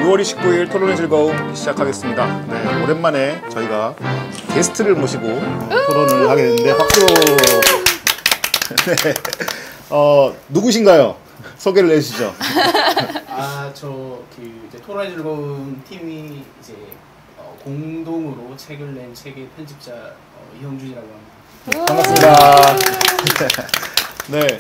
6월 29일 토론의 즐거움 시작하겠습니다. 네, 오랜만에 저희가 게스트를 모시고 토론을 하게 됐는데 박수! 네, 누구신가요? 소개를 해주시죠. 이제 토론의 즐거움 팀이 이제 공동으로 책을 낸 책의 편집자 이형준이라고 합니다. 반갑습니다. 네,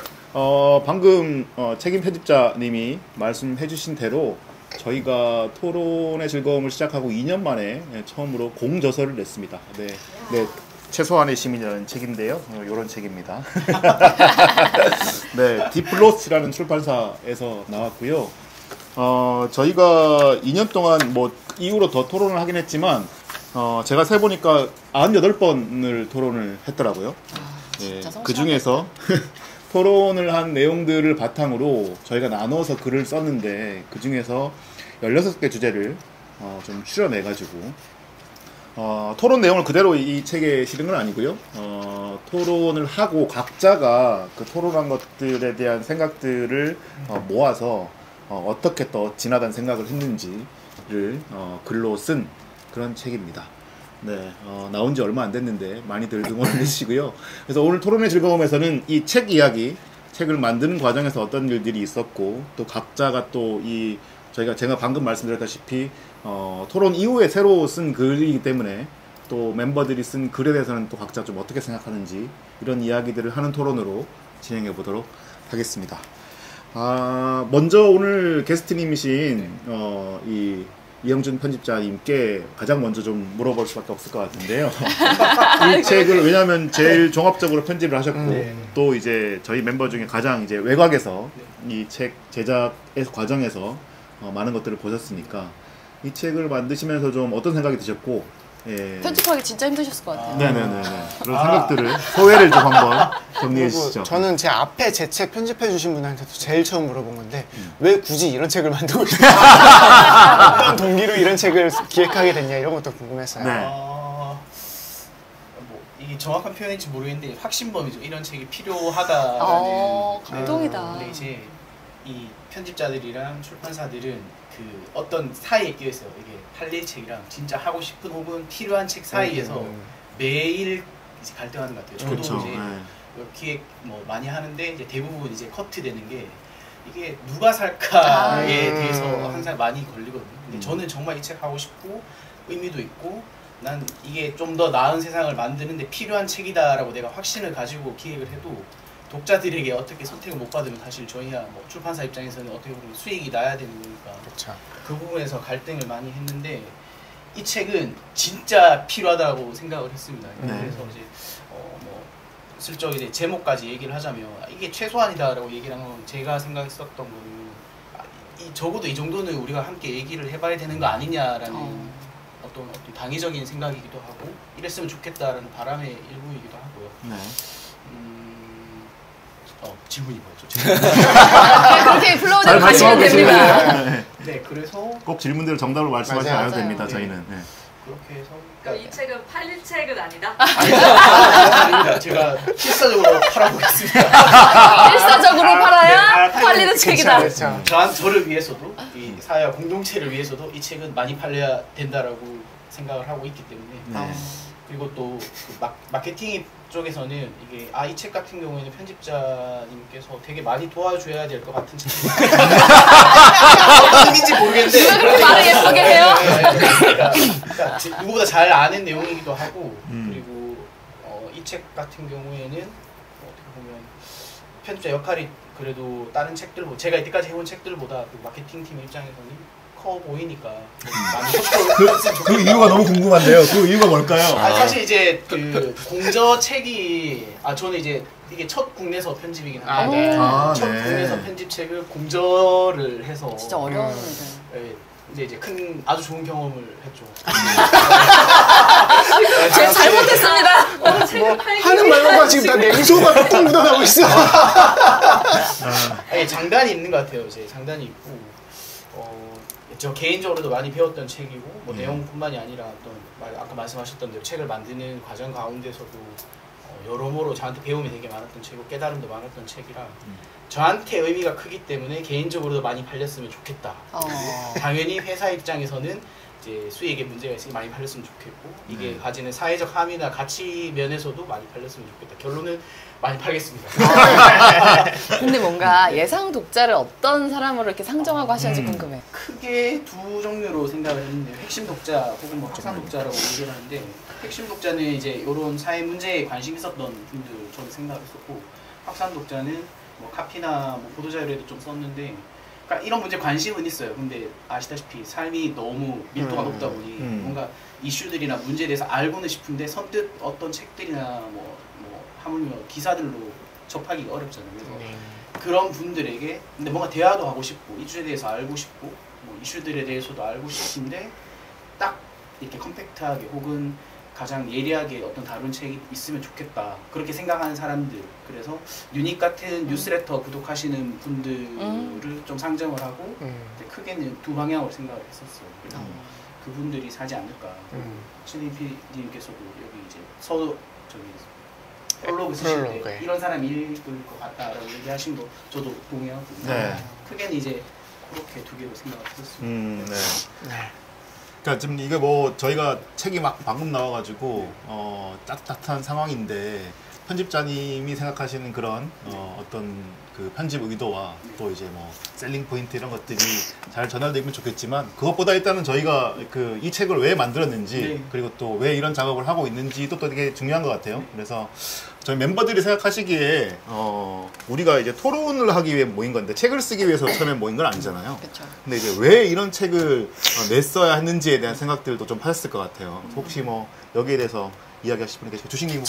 방금 책임 편집자님이 말씀해주신 대로 저희가 토론의 즐거움을 시작하고 2년 만에 처음으로 공저서를 냈습니다. 네, 최소한의 시민이라는 책인데요. 이런 책입니다. 네, 디플로스라는 출판사에서 나왔고요. 저희가 2년 동안 뭐 이후로 더 토론을 하긴 했지만 제가 세보니까 98번을 토론을 했더라고요. 네, 그 중에서 토론을 한 내용들을 바탕으로 저희가 나눠서 글을 썼는데 그 중에서 16개 주제를 좀 추려내가지고 토론 내용을 그대로 이 책에 실은 건 아니고요. 토론을 하고 각자가 그 토론한 것들에 대한 생각들을 모아서 어떻게 더 진하다는 생각을 했는지를 글로 쓴 그런 책입니다. 네, 나온 지 얼마 안 됐는데 많이들 응원을 해주시고요. 그래서 오늘 토론의 즐거움에서는 이 책 이야기, 책을 만드는 과정에서 어떤 일들이 있었고 또 각자가 또 제가 방금 말씀드렸다시피 토론 이후에 새로 쓴 글이기 때문에 또 멤버들이 쓴 글에 대해서는 또 각자 좀 어떻게 생각하는지 이런 이야기들을 하는 토론으로 진행해 보도록 하겠습니다. 먼저 오늘 게스트님이신 이형준 편집자님께 가장 먼저 좀 물어볼 수밖에 없을 것 같은데요. 이 책을 왜냐하면 제일 종합적으로 편집을 하셨고 또 이제 저희 멤버 중에 가장 이제 외곽에서 이 책 제작 과정에서 많은 것들을 보셨으니까 이 책을 만드시면서 좀 어떤 생각이 드셨고 편집하기 진짜 힘드셨을 것 같아요. 네네네. 그런 생각들을 소회를 좀 한번 정리해 주시죠. 저는 제 앞에 제 책 편집해 주신 분한테도 제일 처음 물어본 건데 왜 굳이 이런 책을 만들고 있냐, 어떤 동기로 이런 책을 기획하게 됐냐 이런 것도 궁금했어요. 네. 이게 정확한 표현인지 모르겠는데 확신범이죠. 이런 책이 필요하다라는. 감동이다. 근데 이제 이 편집자들이랑 출판사들은 그 어떤 사이에 끼어 있어요. 이게 할일 책이랑 진짜 하고 싶은 혹은 필요한 책 사이에서 매일 이제 갈등하는 것 같아요. 저도 그렇죠. 이제 기획 뭐 많이 하는데 이제 대부분 이제 커트되는 게 이게 누가 살까에 대해서 항상 많이 걸리거든요. 근데 저는 정말 이 책 하고 싶고 의미도 있고 난 이게 좀 더 나은 세상을 만드는데 필요한 책이다라고 내가 확신을 가지고 기획을 해도 독자들에게 어떻게 선택을 못 받으면 사실 저희야 뭐 출판사 입장에서는 어떻게 보면 수익이 나야 되는 거니까 그렇죠. 그 부분에서 갈등을 많이 했는데 이 책은 진짜 필요하다고 생각을 했습니다. 그래서 이제 뭐 슬쩍 이제 제목까지 얘기를 하자면 이게 최소한이다라고 얘기를 한 건 제가 생각했었던 거는 적어도 이 정도는 우리가 함께 얘기를 해봐야 되는 거 아니냐라는 어떤 당위적인 생각이기도 하고 이랬으면 좋겠다라는 바람의 일부이기도 하고요. 네. 질문이 뭐였죠? 그렇게 플로우대로 가시면 됩니다. 네, 그래서 꼭 질문대로 정답을 말씀하시지 않아도 됩니다. 저희는. 네. 그렇게 해서 그럼 이 책은 팔릴 책은 아니다? 아닙니다. 제가 필사적으로 팔아보겠습니다. 필사적으로 팔아야 팔리는 책이다. 저를 위해서도 이 사회와 공동체를 위해서도 이 책은 많이 팔려야 된다라고 생각을 하고 있기 때문에 그리고 또 그 마케팅 쪽에서는 이게 이 책 같은 경우에는 편집자님께서 되게 많이 도와줘야 될 것 같은 책이 어떤 의미인지 모르겠는데 그렇게 말을 예쁘게 해요? 그러니까 누구보다 잘 아는 내용이기도 하고 그리고 이 책 같은 경우에는 어떻게 보면 편집자 역할이 그래도 다른 책들보다 제가 이때까지 해본 책들보다 그 마케팅 팀 입장에서는 커 보이니까 많이 그 이유가 너무 궁금한데요. 그 이유가 뭘까요? 사실 이제 그 공저 책이 저는 이제 이게 첫 국내서 편집이긴 한데 첫 국내서 편집책을 공저를 해서 진짜 어려운 일들. 이제 큰 아주 좋은 경험을 했죠. 제가 잘못했습니다. 하는 말만 지금 다 냉소가 뚝 묻어나고 있어. 장단이 있는 것 같아요. 이제 장단이 있고. 저 개인적으로도 많이 배웠던 책이고 뭐 내용뿐만이 아니라 어떤 아까 말씀하셨던 대로 책을 만드는 과정 가운데서도 여러모로 저한테 배움이 되게 많았던 책이고 깨달음도 많았던 책이라 저한테 의미가 크기 때문에 개인적으로도 많이 팔렸으면 좋겠다. 당연히 회사 입장에서는 이제 수익에 문제가 있으니 많이 팔렸으면 좋겠고 이게 가지는 사회적 함의나 가치 면에서도 많이 팔렸으면 좋겠다. 결론은 많이 팔겠습니다. 근데 뭔가 예상 독자를 어떤 사람으로 이렇게 상정하고 하셔야지 궁금해. 크게 두 종류로 생각을 했는데 핵심 독자 혹은 뭐 확산 독자라고 얘기를 하는데 핵심 독자는 이제 이런 사회 문제에 관심 있었던 분들 저는 생각을 했었고 확산 독자는 뭐 카피나 뭐 보도자료에도 좀 썼는데 그러니까 이런 문제 관심은 있어요. 근데 아시다시피 삶이 너무 밀도가 높다 보니 뭔가 이슈들이나 문제에 대해서 알고는 싶은데 선뜻 어떤 책들이나 뭐 하물며 기사들로 접하기가 어렵잖아요. 그래서 그런 분들에게 근데 뭔가 대화도 하고 싶고 이슈에 대해서 알고 싶고 뭐 이슈들에 대해서도 알고 싶은데 딱 이렇게 컴팩트하게 혹은 가장 예리하게 어떤 다룬 책이 있으면 좋겠다 그렇게 생각하는 사람들 그래서 유닉 같은 뉴스레터 구독하시는 분들을 좀 상정을 하고 크게는 두 방향으로 생각을 했었어요. 그래서 그분들이 사지 않을까. 신희PD님께서도 여기 이제 프롤로그 쓰실 때 이런 사람이 읽을 것 같다라고 얘기하신 거 저도 동의하거든요. 네. 크게는 이제 그렇게 두 개로 생각을 했었습니다. 네. 그러니까 지금 이게 뭐 저희가 책이 막 방금 나와가지고 따뜻한 상황인데 편집자님이 생각하시는 그런 어떤 그 편집 의도와 또 이제 뭐 셀링 포인트 이런 것들이 잘 전달되면 좋겠지만 그것보다 일단은 저희가 그 이 책을 왜 만들었는지 그리고 또 왜 이런 작업을 하고 있는지도 또 되게 중요한 것 같아요. 그래서 저희 멤버들이 생각하시기에 우리가 이제 토론을 하기 위해 모인 건데 책을 쓰기 위해서 처음에 모인 건 아니잖아요. 그쵸. 근데 이제 왜 이런 책을 냈어야 했는지에 대한 생각들도 좀 하셨을 것 같아요. 혹시 뭐 여기에 대해서 이야기하실 분이 계시고 주식님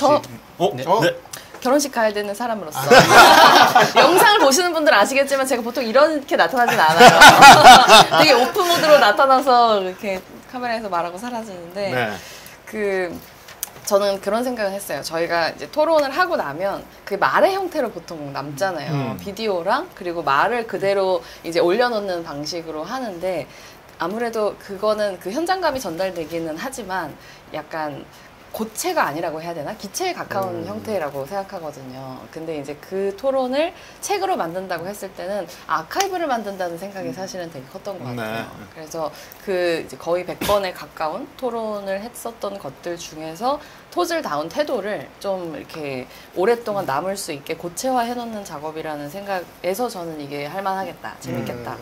혹시 네. 결혼식 가야 되는 사람으로서 영상을 보시는 분들은 아시겠지만 제가 보통 이렇게 나타나진 않아요. 되게 오픈 모드로 나타나서 이렇게 카메라에서 말하고 사라지는데 저는 그런 생각을 했어요. 저희가 이제 토론을 하고 나면 그 말의 형태로 보통 남잖아요. 비디오랑 그리고 말을 그대로 이제 올려놓는 방식으로 하는데 아무래도 그거는 그 현장감이 전달되기는 하지만 약간 고체가 아니라고 해야 되나? 기체에 가까운 형태라고 생각하거든요. 근데 이제 그 토론을 책으로 만든다고 했을 때는 아카이브를 만든다는 생각이 사실은 되게 컸던 것 같아요. 그래서 그 이제 거의 100번에 가까운 토론을 했었던 것들 중에서 토즐다운 태도를 좀 이렇게 오랫동안 남을 수 있게 고체화 해놓는 작업이라는 생각에서 저는 이게 할만하겠다, 재밌겠다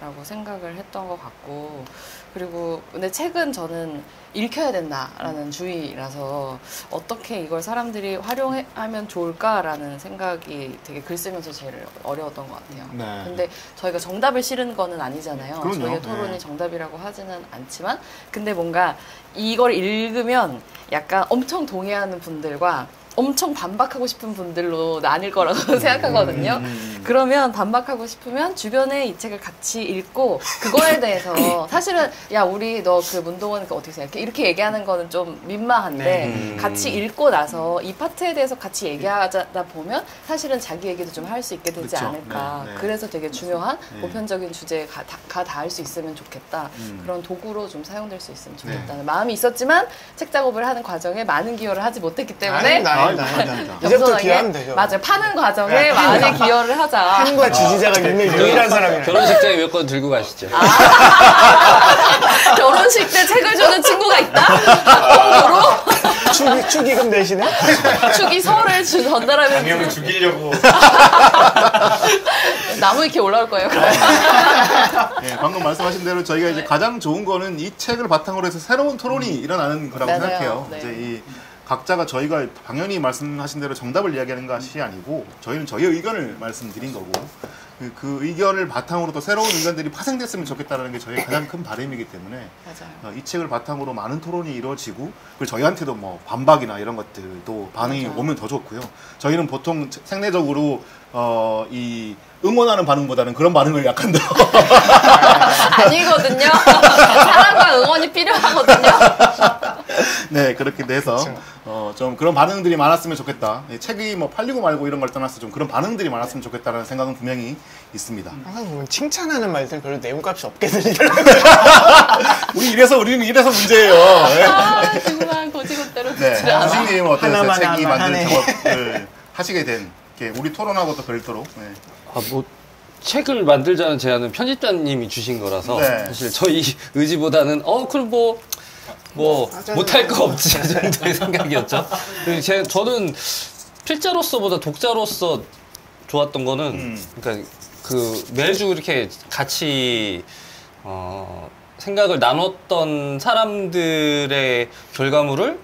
라고 생각을 했던 것 같고 그리고 근데 책은 저는 읽혀야 된다라는 주의라서 어떻게 이걸 사람들이 활용하면 좋을까라는 생각이 되게 글 쓰면서 제일 어려웠던 것 같아요. 네. 근데 저희가 정답을 실은 거는 아니잖아요. 그럼요. 저희의 토론이 정답이라고 하지는 않지만 근데 뭔가 이걸 읽으면 약간 엄청 동의하는 분들과 엄청 반박하고 싶은 분들로 나뉠 거라고 생각하거든요. 그러면 반박하고 싶으면 주변에 이 책을 같이 읽고 그거에 대해서 사실은 야 우리 너 그 문동원 어떻게 생각해? 이렇게 얘기하는 거는 좀 민망한데 같이 읽고 나서 이 파트에 대해서 같이 얘기하다 보면 사실은 자기 얘기도 좀 할 수 있게 되지 그렇죠. 않을까. 그래서 되게 중요한 보편적인 주제에 다 닿을 수 있으면 좋겠다. 그런 도구로 좀 사용될 수 있으면 좋겠다는 마음이 있었지만 책 작업을 하는 과정에 많은 기여를 하지 못했기 때문에 이제부터 기여하면 되죠. 맞아요. 파는 과정에 많이 기여를 하자. 팬과 지지자가 있는 유일한 사람이에요. 결혼식장에 몇 권 들고 가시죠. 결혼식 때 책을 주는 친구가 있다? 축의금 대신에? 축의서를 전달하면 당연히 죽이려고 나무 이렇게 올라올 거예요. 네, 방금 말씀하신 대로 저희가 이제 가장 좋은 거는 이 책을 바탕으로 해서 새로운 토론이 일어나는 거라고 맞아요. 생각해요. 네. 이제 이 각자가 저희가 당연히 말씀하신 대로 정답을 이야기하는 것이 아니고 저희는 저희의 의견을 말씀드린 거고 그 의견을 바탕으로 또 새로운 의견들이 파생됐으면 좋겠다는 게 저희의 가장 큰 바람이기 때문에 맞아요. 이 책을 바탕으로 많은 토론이 이루어지고 그리고 저희한테도 뭐 반박이나 이런 것들도 반응이 맞아요. 오면 더 좋고요. 저희는 보통 생내적으로 이 응원하는 반응보다는 그런 반응을 약간 더 아니거든요. 사랑과 응원이 필요하거든요. 네, 그렇게 돼서 좀 그런 반응들이 많았으면 좋겠다. 책이 뭐 팔리고 말고 이런 걸 떠나서 좀 그런 반응들이 많았으면 좋겠다라는 생각은 분명히 있습니다. 항상 보면 칭찬하는 말들은 별로 내용값이 없게 들리더라고요. 우리는 이래서 문제예요. 정말 고지고대로. 네, 주식님 어떠세요? 책이 만드는 하네. 작업을 하시게 된 우리 토론하고도 별도로. 네. 뭐 책을 만들자는 제안은 편집자님이 주신 거라서 네. 사실 저희 의지보다는 그럼 뭐 못할 거 없지 정도의 생각이었죠. 저는 필자로서보다 독자로서 좋았던 거는 그러니까 그 매주 이렇게 같이 생각을 나눴던 사람들의 결과물을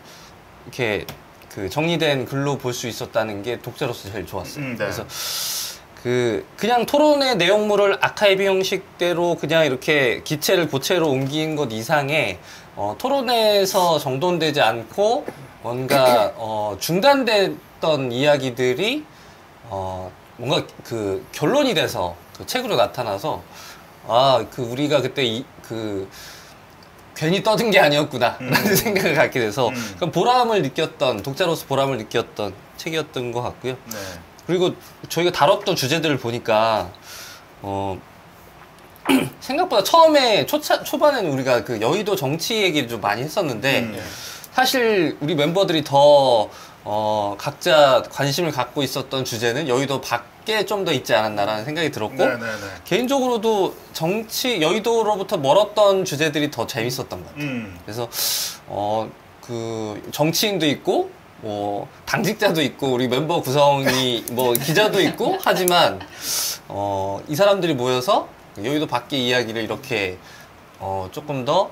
이렇게 그 정리된 글로 볼 수 있었다는 게 독자로서 제일 좋았어요. 네. 그래서 그냥 토론의 내용물을 아카이브 형식대로 그냥 이렇게 기체를 고체로 옮긴 것 이상의 토론에서 정돈되지 않고 뭔가 중단됐던 이야기들이 뭔가 그 결론이 돼서 그 책으로 나타나서 우리가 그때 괜히 떠든 게 아니었구나 라는 생각을 갖게 돼서 그럼 보람을 느꼈던 독자로서 보람을 느꼈던 책이었던 것 같고요. 네. 그리고 저희가 다뤘던 주제들을 보니까 생각보다 처음에 초반에는 우리가 그 여의도 정치 얘기를 좀 많이 했었는데 사실 우리 멤버들이 더 각자 관심을 갖고 있었던 주제는 여의도 밖에 좀 더 있지 않았나라는 생각이 들었고 개인적으로도 여의도로부터 멀었던 주제들이 더 재밌었던 것 같아요. 그래서 그 정치인도 있고 당직자도 있고 우리 멤버 구성이 기자도 있고 하지만 이 사람들이 모여서 여의도 밖의 이야기를 이렇게 조금 더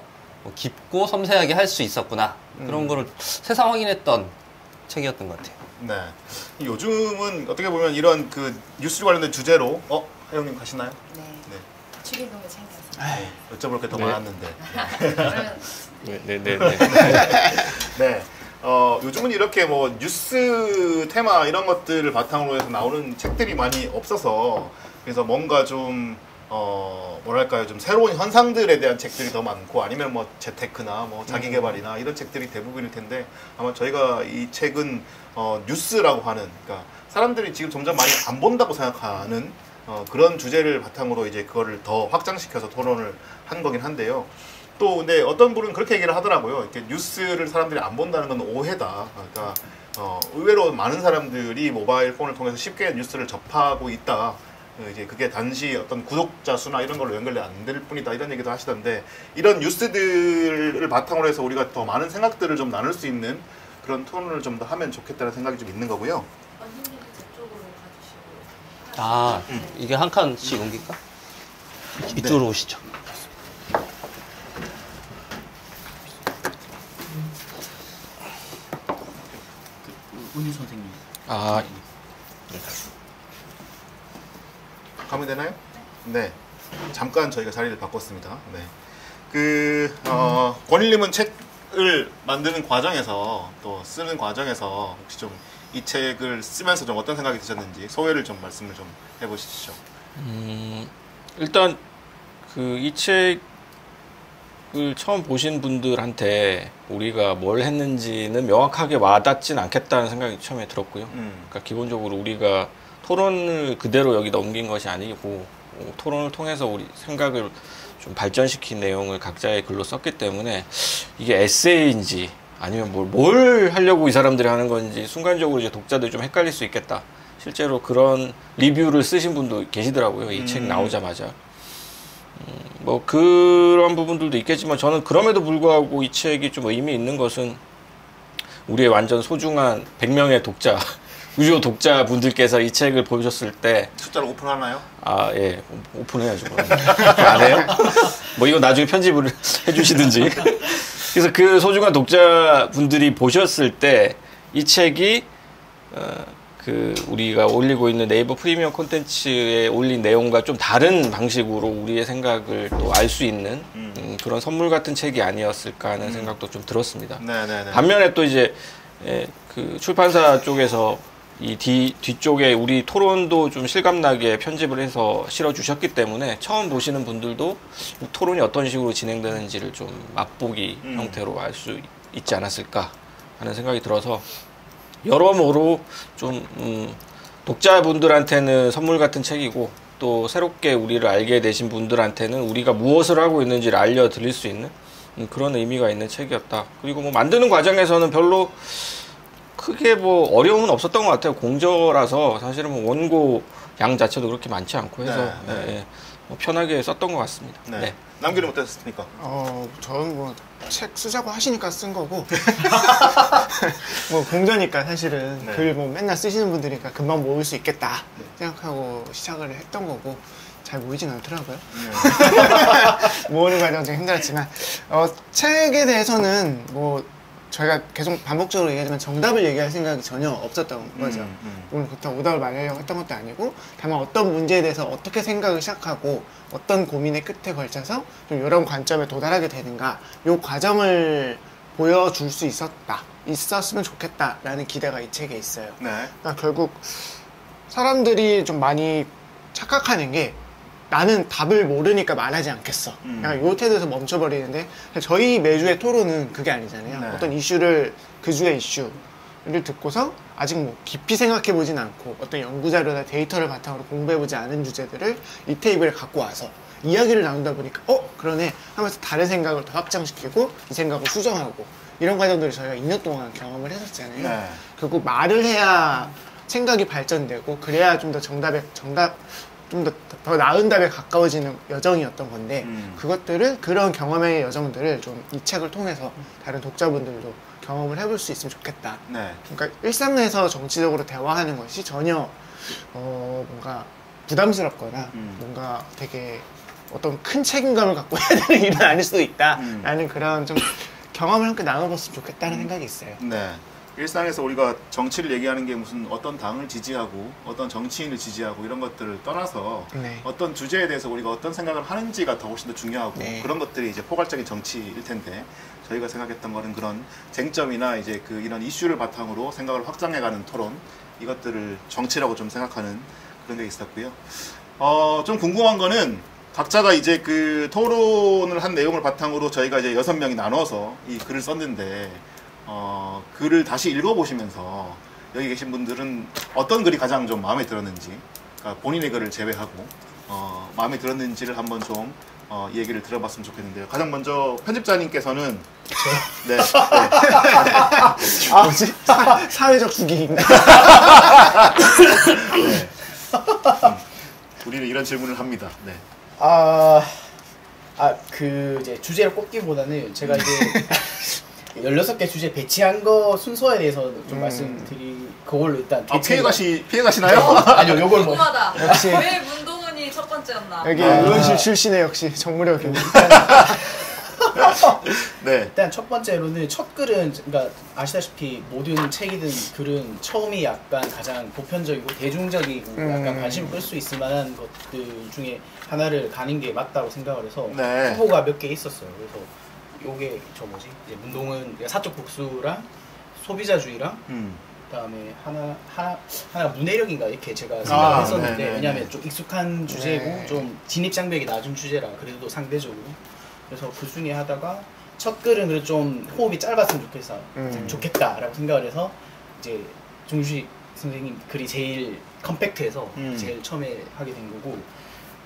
깊고 섬세하게 할 수 있었구나 그런 거를 새삼 확인했던 책이었던 것 같아요. 네. 요즘은 어떻게 보면 이런 그 뉴스 관련된 주제로 하영님 가시나요? 네. 네. 추리동을 챙겨서. 여쭤볼 게 더 네. 많았는데. 네네네. 네. 요즘은 이렇게 뭐 뉴스 테마 이런 것들을 바탕으로 해서 나오는 책들이 많이 없어서 그래서 뭔가 좀 뭐랄까요, 좀 새로운 현상들에 대한 책들이 더 많고 아니면 뭐 재테크나 뭐 자기개발이나 이런 책들이 대부분일 텐데 아마 저희가 이 책은 뉴스라고 하는, 그러니까 사람들이 지금 점점 많이 안 본다고 생각하는 그런 주제를 바탕으로 이제 그거를 더 확장시켜서 토론을 한 거긴 한데요. 또 근데 어떤 분은 그렇게 얘기를 하더라고요. 이렇게 뉴스를 사람들이 안 본다는 건 오해다. 그러니까 의외로 많은 사람들이 모바일 폰을 통해서 쉽게 뉴스를 접하고 있다. 이제 그게 단지 어떤 구독자 수나 이런 걸로 연결이 안 될 뿐이다, 이런 얘기도 하시던데, 이런 뉴스들을 바탕으로 해서 우리가 더 많은 생각들을 좀 나눌 수 있는 그런 토론을 좀 더 하면 좋겠다는 생각이 좀 있는 거고요. 원장님이 저쪽으로 가주시고. 이게 한 칸씩 옮길까? 이쪽으로 오시죠. 은유 선생님. 가면 되나요? 네. 잠깐 저희가 자리를 바꿨습니다. 네. 권일님은 책을 만드는 과정에서 또 쓰는 과정에서 혹시 좀 이 책을 쓰면서 좀 어떤 생각이 드셨는지 소회를 좀 말씀을 좀 해보시죠. 일단 이 책을 처음 보신 분들한테 우리가 뭘 했는지는 명확하게 와닿진 않겠다는 생각이 처음에 들었고요. 그러니까 기본적으로 우리가 토론을 그대로 여기다 옮긴 것이 아니고 토론을 통해서 우리 생각을 좀 발전시킨 내용을 각자의 글로 썼기 때문에 이게 에세이인지 아니면 뭘 하려고 이 사람들이 하는 건지 순간적으로 이제 독자들이 좀 헷갈릴 수 있겠다. 실제로 그런 리뷰를 쓰신 분도 계시더라고요. 이 책 나오자마자. 뭐 그런 부분들도 있겠지만 저는 그럼에도 불구하고 이 책이 좀 의미 있는 것은 우리의 완전 소중한 100명의 독자, 우주 독자분들께서 이 책을 보셨을 때 숫자를 오픈하나요? 예, 오픈해야죠. 안 해요? 뭐 이거 나중에 편집을 해주시든지. 그래서 그 소중한 독자분들이 보셨을 때 이 책이 우리가 올리고 있는 네이버 프리미엄 콘텐츠에 올린 내용과 좀 다른 방식으로 우리의 생각을 또 알 수 있는 그런 선물 같은 책이 아니었을까 하는 생각도 좀 들었습니다. 네네네. 반면에 또 이제 그 출판사 쪽에서 이 뒤쪽에 우리 토론도 좀 실감나게 편집을 해서 실어주셨기 때문에 처음 보시는 분들도 토론이 어떤 식으로 진행되는지를 좀 맛보기 형태로 알 수 있지 않았을까 하는 생각이 들어서 여러모로 좀 독자분들한테는 선물 같은 책이고 또 새롭게 우리를 알게 되신 분들한테는 우리가 무엇을 하고 있는지를 알려드릴 수 있는 그런 의미가 있는 책이었다. 그리고 뭐 만드는 과정에서는 별로 크게 뭐 어려움은 없었던 것 같아요. 공저라서 사실은 뭐 원고 양 자체도 그렇게 많지 않고 해서 예, 뭐 편하게 썼던 것 같습니다. 네. 남기는 어땠습니까? 저는 뭐 책 쓰자고 하시니까 쓴 거고 뭐 공저니까 사실은 글 뭐 맨날 쓰시는 분들이니까 금방 모을 수 있겠다 생각하고 시작을 했던 거고 잘 모이진 않더라고요. 모으는 과정이 좀 힘들었지만 책에 대해서는 뭐 저희가 계속 반복적으로 얘기하지만 정답을 얘기할 생각이 전혀 없었던 거죠. 물론 그렇다고 오답을 말하려고 했던 것도 아니고 다만 어떤 문제에 대해서 어떻게 생각을 시작하고 어떤 고민의 끝에 걸쳐서 좀 이런 관점에 도달하게 되는가 이 과정을 보여줄 수 있었으면 좋겠다라는 기대가 이 책에 있어요. 그러니까 결국 사람들이 좀 많이 착각하는 게 나는 답을 모르니까 말하지 않겠어. 약간 요 태도에서 멈춰버리는데 저희 매주의 토론은 그게 아니잖아요. 어떤 이슈를 그 주의 이슈를 듣고서 아직 뭐 깊이 생각해보진 않고 어떤 연구자료나 데이터를 바탕으로 공부해보지 않은 주제들을 이 테이블에 갖고 와서 이야기를 나누다 보니까 그러네 하면서 다른 생각을 더 확장시키고 이 생각을 수정하고 이런 과정들을 저희가 2년 동안 경험을 했었잖아요. 결국 말을 해야 생각이 발전되고 그래야 좀 더 좀 더 나은 답에 가까워지는 여정이었던 건데 그런 경험의 여정들을 좀 이 책을 통해서 다른 독자분들도 경험을 해볼 수 있으면 좋겠다. 그러니까 일상에서 정치적으로 대화하는 것이 전혀 뭔가 부담스럽거나 뭔가 되게 어떤 큰 책임감을 갖고 해야 되는 일은 아닐 수도 있다라는 그런 좀 경험을 함께 나눠봤으면 좋겠다는 생각이 있어요. 일상에서 우리가 정치를 얘기하는 게 무슨 어떤 당을 지지하고 어떤 정치인을 지지하고 이런 것들을 떠나서 어떤 주제에 대해서 우리가 어떤 생각을 하는지가 더 훨씬 더 중요하고 그런 것들이 이제 포괄적인 정치일 텐데 저희가 생각했던 거는 그런 쟁점이나 이제 이런 이슈를 바탕으로 생각을 확장해가는 토론 이것들을 정치라고 좀 생각하는 그런 게 있었고요. 좀 궁금한 거는 각자가 이제 그 토론을 한 내용을 바탕으로 저희가 이제 6명이 나눠서 이 글을 썼는데 글을 다시 읽어보시면서 여기 계신 분들은 어떤 글이 가장 좀 마음에 들었는지, 그러니까 본인의 글을 제외하고 마음에 들었는지를 한번 좀 얘기를 들어봤으면 좋겠는데요. 가장 먼저 편집자님께서는 뭐지? 사회적 수기인가? 우리는 이런 질문을 합니다. 이제 주제를 꼽기보다는 제가 이제 16개 주제 배치한 거 순서에 대해서 좀 그걸로 일단 피해가시나요? 아니요, 요걸 뭐 궁금하다. 역시 왜 문동은이 첫 번째였나? 여기 의원실 출신의 역시 정무력 일단 첫 번째로는 첫 글은 그러니까 아시다시피 모든 책이든 글은 처음이 약간 가장 보편적이고 대중적이고 약간 관심을 끌 수 있을 만한 것들 중에 하나를 가는 게 맞다고 생각을 해서 후보가 몇 개 있었어요. 그래서 요게 이제 문동은 사적 복수랑 소비자주의랑 그다음에 하나 문해력인가 이렇게 제가 생각을 했었는데 왜냐하면 좀 익숙한 주제고 좀 진입 장벽이 낮은 주제라 그래도 상대적으로 그래서 그 중에 하다가 첫 글은 그래도 좀 호흡이 짧았으면 좋겠다라고 생각을 해서 이제 정주식 선생님 글이 제일 컴팩트해서 제일 처음에 하게 된 거고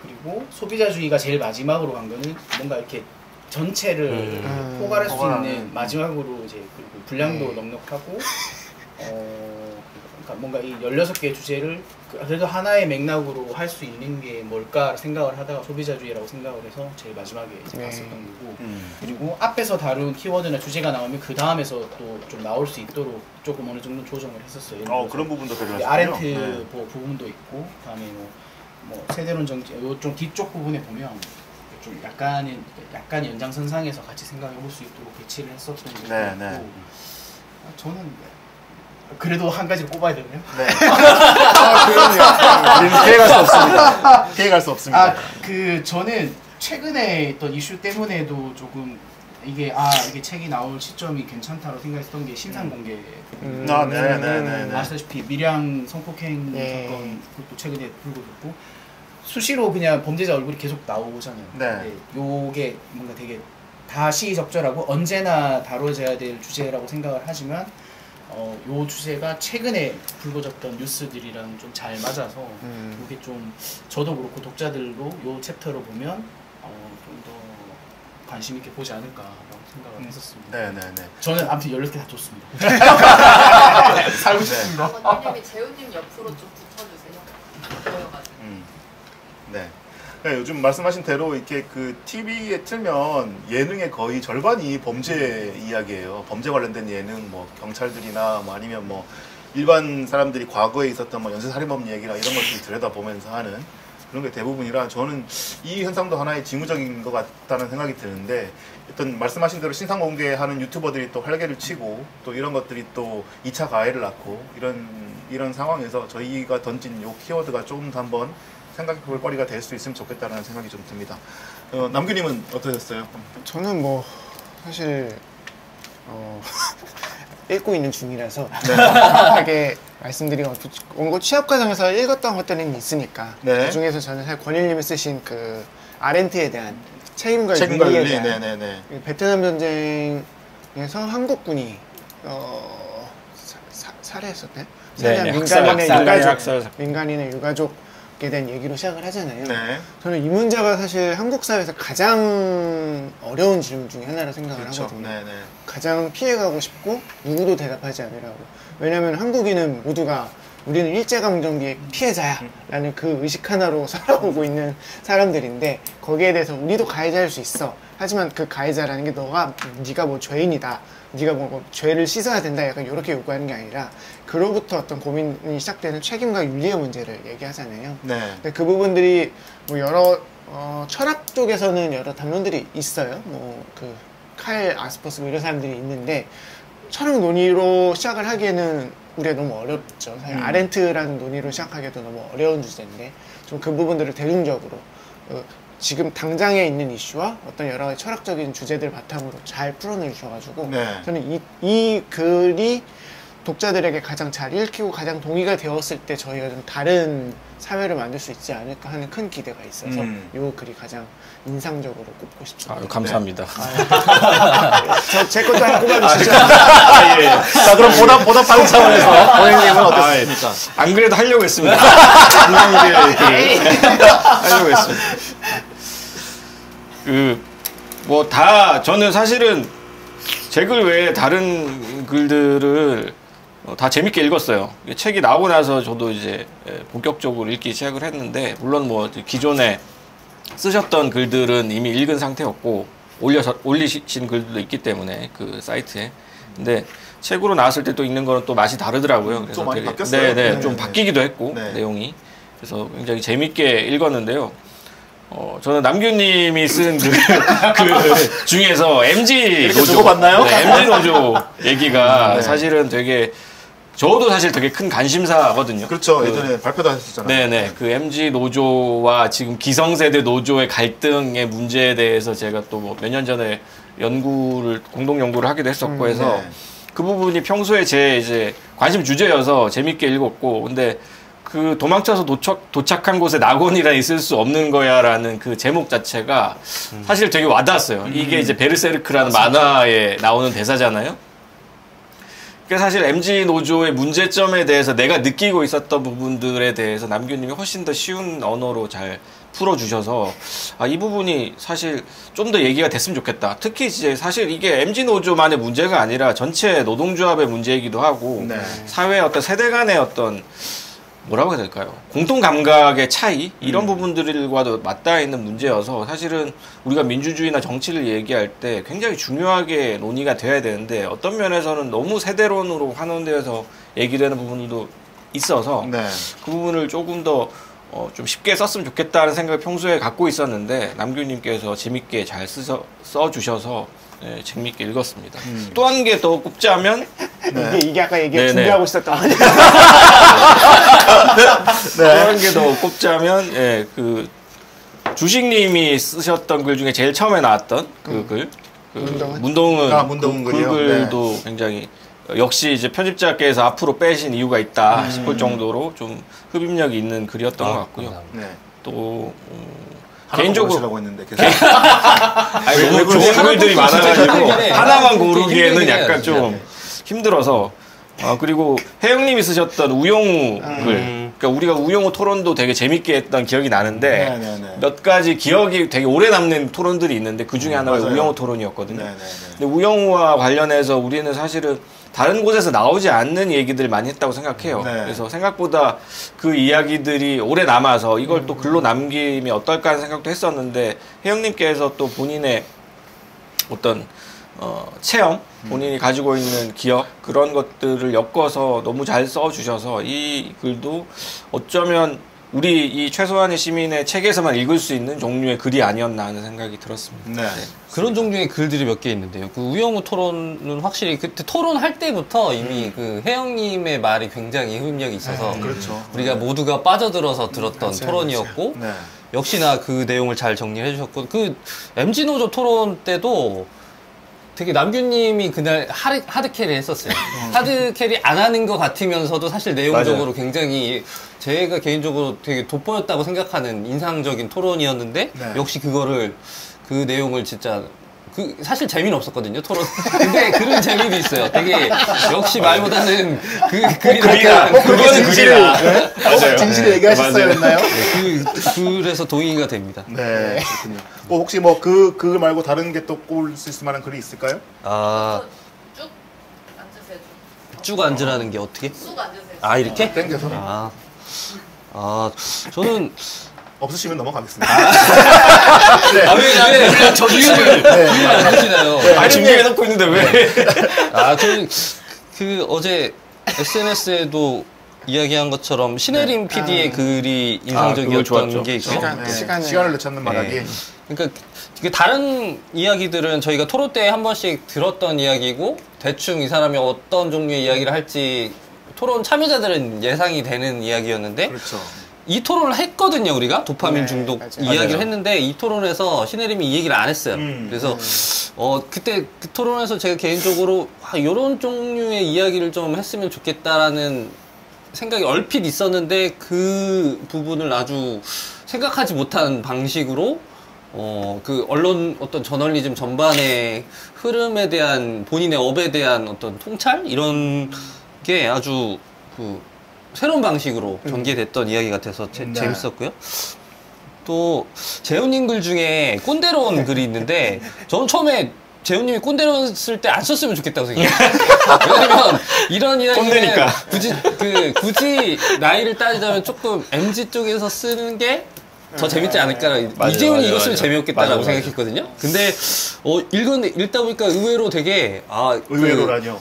그리고 소비자주의가 제일 마지막으로 간 거는 뭔가 이렇게 전체를 포괄할 수 있는 마지막으로 이제 그리고 분량도 넉넉하고 그러니까 뭔가 이 16개 주제를 그래도 하나의 맥락으로 할 수 있는 게 뭘까 생각을 하다가 소비자주의라고 생각을 해서 제일 마지막에 이제 봤었던 거고 그리고 앞에서 다룬 키워드나 주제가 나오면 그 다음에서 또 좀 나올 수 있도록 조금 어느 정도 조정을 했었어요. 그런 부분도 배려하셨군요. 아렌트 부분도 있고 그다음에 뭐 세대론 정치 요 좀 뒤쪽 부분에 보면 좀 약간 연장선상에서 같이 생각해 볼 수 있도록 배치를 했었던 것도 있고 저는 그래도 한 가지를 꼽아야 되나요? 그럼요. 피해갈 수 없습니다. 저는 최근에 있던 이슈 때문에도 조금 이게 책이 나올 시점이 괜찮다고 생각했던 게 신상 공개. 아시다시피 밀양 성폭행 사건 그것도 최근에 불거졌고 수시로 그냥 범죄자 얼굴이 계속 나오잖아요. 요게 뭔가 되게 다시 적절하고 언제나 다뤄져야 될 주제라고 생각을 하지만 요 주제가 최근에 불거졌던 뉴스들이랑 좀 잘 맞아서 이게 좀 저도 그렇고 독자들도 요 챕터를 보면 좀 더 관심 있게 보지 않을까라고 생각을 했었습니다. 네네네. 저는 아무튼 16개 다 좋습니다. 살고 싶습니다. 원장님이 재훈님 옆으로 좀 붙어주세요. 보여가지고. 네. 네, 요즘 말씀하신 대로 이렇게 그 TV에 틀면 예능의 거의 절반이 범죄 이야기예요. 범죄 관련된 예능, 뭐 경찰들이나 뭐 아니면 뭐 일반 사람들이 과거에 있었던 뭐 연쇄살인범 얘기나 이런 것들을 들여다보면서 하는 그런 게 대부분이라 저는 이 현상도 하나의 징후적인 것 같다는 생각이 드는데 일단 말씀하신 대로 신상 공개하는 유튜버들이 또 활개를 치고 또 이런 것들이 또 2차 가해를 낳고 이런 상황에서 저희가 던진 요 키워드가 조금 더 한번 생각해 볼 거리가 될 수 있으면 좋겠다는 생각이 좀 듭니다. 남규님은 어떠셨어요? 저는 뭐 사실 읽고 있는 중이라서 네. 정확하게 말씀드리고 원고 취업 과정에서 읽었던 것들은 있으니까 네. 그 중에서 저는 사실 권일님이 쓰신 그 아렌트에 대한 책임과 책임과 윤리에 윤리, 대한 네네네. 베트남 전쟁에서 한국군이 살해했었나요? 네, 민간인의 유가족에 대한 얘기로 시작을 하잖아요. 네. 저는 이 문제가 사실 한국 사회에서 가장 어려운 질문 중에 하나라 생각을 그렇죠. 하거든요. 네네. 가장 피해가고 싶고 누구도 대답하지 않으라고. 왜냐하면 한국인은 모두가 우리는 일제강점기의 피해자야라는 그 의식 하나로 살아오고 있는 사람들인데 거기에 대해서 우리도 가해자일 수 있어. 하지만 그 가해자라는 게 네가 뭐 죄인이다. 네가 뭐 죄를 씻어야 된다. 약간 이렇게 요구하는 게 아니라 그로부터 어떤 고민이 시작되는 책임과 윤리의 문제를 얘기하잖아요. 네. 근데 그 부분들이 뭐 여러 철학 쪽에서는 여러 담론들이 있어요. 뭐 그 칼 아스퍼스 뭐 이런 사람들이 있는데 철학 논의로 시작을 하기에는 우리가 너무 어렵죠. 사실 아렌트라는 논의로 시작하기에도 너무 어려운 주제인데 좀 그 부분들을 대중적으로 지금 당장에 있는 이슈와 어떤 여러 가지 철학적인 주제들 바탕으로 잘 풀어내주셔가지고 네. 저는 이 글이 독자들에게 가장 잘 읽히고 가장 동의가 되었을 때 저희가 좀 다른 사회를 만들 수 있지 않을까 하는 큰 기대가 있어서 이 글이 가장 인상적으로 꼽고 싶습니다. 아유, 감사합니다. 제 것도 하나 꼽아주시죠. 예. 자, 그럼 보답하는 차원에서 고객님은 어땠습니까? 안 그래도 하려고 했습니다. 하려고 했습니다. 뭐 저는 사실은 제 글 외에 다른 글들을 다 재밌게 읽었어요. 책이 나오고 나서 저도 이제 본격적으로 읽기 시작을 했는데, 물론 뭐 기존에 쓰셨던 글들은 이미 읽은 상태였고, 올리신 글들도 있기 때문에 그 사이트에. 근데 책으로 나왔을 때 또 읽는 거는 또 맛이 다르더라고요. 그래서 좀 많이 바뀌었어요. 네네, 좀 바뀌기도 했고, 네. 내용이. 그래서 굉장히 재밌게 읽었는데요. 저는 남규님이 쓴 그 중에서 MG 노조 봤나요? 네, MG 노조 얘기가 사실은 저도 사실 되게 큰 관심사거든요. 그렇죠. 예전에 발표도 하셨잖아요. 네네. 그 MG 노조와 지금 기성세대 노조의 갈등의 문제에 대해서 제가 또 뭐 몇 년 전에 공동 연구를 하기도 했었고 해서 네. 그 부분이 평소에 제 이제 관심 주제여서 재밌게 읽었고, 근데 그 도망쳐서 도착한 곳에 낙원이라 있을 수 없는 거야라는 그 제목 자체가 사실 되게 와닿았어요. 이게 이제 베르세르크라는 만화에 나오는 대사잖아요. 그러니까 사실 MG 노조의 문제점에 대해서 내가 느끼고 있었던 부분들에 대해서 남규님이 훨씬 더 쉬운 언어로 잘 풀어주셔서 이 부분이 사실 좀 더 얘기가 됐으면 좋겠다. 특히 이제 사실 이게 MG 노조만의 문제가 아니라 전체 노동조합의 문제이기도 하고 네. 사회의 어떤 세대 간의 어떤 뭐라고 해야 될까요? 공통 감각의 차이 이런 부분들과도 맞닿아 있는 문제여서 사실은 우리가 민주주의나 정치를 얘기할 때 굉장히 중요하게 논의가 돼야 되는데 어떤 면에서는 너무 세대론으로 환원되어서 얘기되는 부분도 있어서 네. 그 부분을 조금 더 좀 쉽게 썼으면 좋겠다는 생각을 평소에 갖고 있었는데 남규님께서 재밌게 잘 써주셔서 재밌게 읽었습니다. 또 한 개 더 꼽자면 이게 아까 네네. 준비하고 있었던 또 한 개 더 꼽자면 그 주식님이 쓰셨던 글 중에 제일 처음에 나왔던 그 글, 문동은 문동은 그 글이요? 글도 굉장히 역시 이제 편집자께서 앞으로 빼신 이유가 있다 싶을 정도로 좀 흡입력이 있는 글이었던 것 같고요. 네. 또 개인적으로 개인적으로 했는데 계속. 너무 좋은 글들이 많아가지고 하나만 고르기에는 되게 약간 힘드네요. 좀 힘들어서 그리고 혜영님이 쓰셨던 우영우 글 그러니까 우리가 우영우 토론도 되게 재밌게 했던 기억이 나는데 네네네. 몇 가지 기억이 되게 오래 남는 토론들이 있는데 그 중에 하나가 맞아요. 우영우 토론이었거든요. 네네네. 근데 우영우와 관련해서 우리는 사실은 다른 곳에서 나오지 않는 얘기들을 많이 했다고 생각해요. 네. 그래서 생각보다 그 이야기들이 오래 남아서 이걸 또 글로 남기면 어떨까 하는 생각도 했었는데 혜영님께서 또 본인의 어떤 체험, 본인이 가지고 있는 기억 그런 것들을 엮어서 너무 잘 써주셔서 이 글도 어쩌면 우리 이 최소한의 시민의 책에서만 읽을 수 있는 종류의 글이 아니었나 하는 생각이 들었습니다. 네. 그런 종류의 글들이 몇 개 있는데요. 그 우영우 토론은 확실히 그때 토론할 때부터 이미 그 혜영님의 말이 굉장히 흡입력이 있어서 그렇죠. 우리가 모두가 빠져들어서 들었던 맞아요, 토론이었고 네. 역시나 그 내용을 잘 정리해 주셨고 그 MG 노조 토론 때도 되게 남규님이 그날 하드캐리 했었어요. 하드캐리 안 하는 것 같으면서도 사실 내용적으로 맞아요. 굉장히 제가 개인적으로 되게 돋보였다고 생각하는 인상적인 토론이었는데 네. 역시 그거를 그 내용을 진짜 사실 재미는 없었거든요 토론. 근데 그런 재미도 있어요. 되게 역시 말보다는 글이다. 그거는 글이다. 맞아요. 진실을 얘기하셨어야 했나요? 그래서 동의가 됩니다. 네, 그렇군요. 혹시 뭐 그 말고 다른 게 또 꼽을 수 있을 만한 글이 있을까요? 아, 쭉 앉으세요. 쭉 앉으라는 게 어떻게? 쭉 앉으세요. 아 이렇게? 땡겨서 저는 없으시면 넘어가겠습니다. 왜 저기를 안 하시나요? 아, 준비해놓고 있는데 왜? 저는 그 어제 SNS에도 이야기한 것처럼 신혜림 PD의 글이 그거 인상적이었던 좋았죠. 게 있고요. 시간을 늦췄는 말하기. 그러니까 이게 다른 이야기들은 저희가 토론 때 한 번씩 들었던 이야기고 대충 이 사람이 어떤 종류의 이야기를 할지 토론 참여자들은 예상이 되는 이야기였는데 그렇죠. 이 토론을 했거든요, 우리가. 도파민 네, 중독 맞아요. 이야기를 맞아요. 했는데 이 토론에서 신혜림이 이 얘기를 안 했어요. 그래서 그때 그 토론에서 제가 개인적으로 이런 종류의 이야기를 좀 했으면 좋겠다라는 생각이 얼핏 있었는데 그 부분을 아주 생각하지 못한 방식으로 그 언론 어떤 저널리즘 전반의 흐름에 대한 본인의 업에 대한 어떤 통찰 이런 게 아주 그 새로운 방식으로 전개됐던 이야기 같아서 네. 재밌었고요. 또 재훈님 글 중에 꼰대로운 글이 있는데 저는 처음에 재훈님이 꼰대로 쓸 때 안 썼으면 좋겠다고 생각해요. 왜냐면 이런 이야기는 꼰대니까. 굳이 나이를 따지자면 조금 MZ 쪽에서 쓰는 게 더 재밌지 않을까. 맞아요, 이재훈이 맞아요, 이거 쓰면 맞아요. 재미없겠다라고 맞아요, 생각했거든요. 근데 읽다 보니까 의외로 되게 의외로라뇨.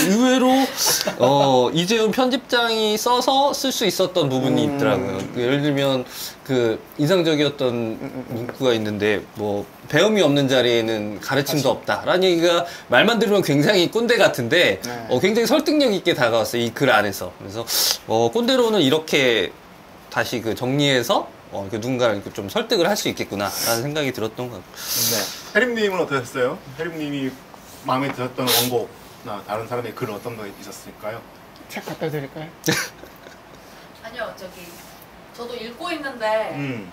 의외로 이재훈 편집장이 써서 쓸 수 있었던 부분이 있더라고요. 예를 들면 그 인상적이었던 문구가 있는데 뭐 배움이 없는 자리에는 가르침도 없다라는 얘기가 말만 들으면 굉장히 꼰대 같은데 네. 굉장히 설득력 있게 다가왔어요. 이 글 안에서. 그래서 꼰대로는 이렇게 다시 그 정리해서 누군가를 좀 설득을 할 수 있겠구나라는 생각이 들었던 것 같아요. 네. 혜림님은 어떠셨어요? 혜림님이 마음에 들었던 원고나 다른 사람의 글은 어떤 거 있었을까요? 책 갖다 드릴까요? 아니요, 저도 읽고 있는데 음.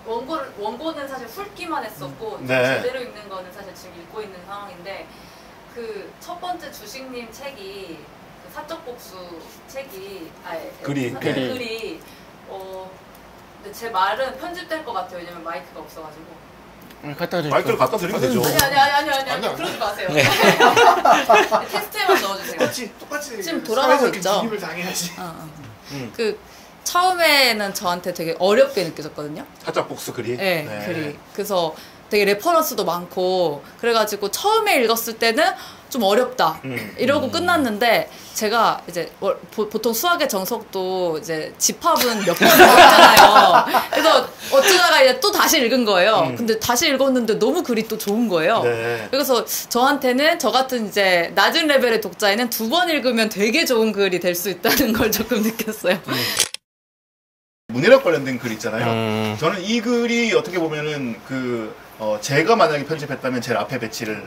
원고는 사실 훑기만 했었고 네. 제대로 읽는 거는 사실 지금 읽고 있는 상황인데 그 첫 번째 주식님 책이 그 사적복수 책이 글이. 글이 근데 제 말은 편집될 것 같아요. 왜냐면 마이크가 없어가지고. 갖다 드릴까요? 마이크를 갖다 드리면 되죠. 아니 그러지 마세요. 테스트에만 넣어주세요. 똑같이 지금 돌아가고 있죠. 진입을 당해야지. 그 처음에는 저한테 되게 어렵게 느껴졌거든요. 사적 복수 글이. 네, 글이. 그래서 되게 레퍼런스도 많고 그래가지고 처음에 읽었을 때는 좀 어렵다 이러고 끝났는데 제가 이제 보통 수학의 정석도 이제 집합은 몇 번 나왔잖아요. 그래서 어쩌다가 이제 또 다시 읽은 거예요. 근데 다시 읽었는데 너무 글이 또 좋은 거예요. 네. 그래서 저한테는 저 같은 이제 낮은 레벨의 독자에는 2번 읽으면 되게 좋은 글이 될 수 있다는 걸 조금 느꼈어요. 문해력 관련된 글 있잖아요. 저는 이 글이 어떻게 보면은 제가 만약에 편집했다면 제일 앞에 배치를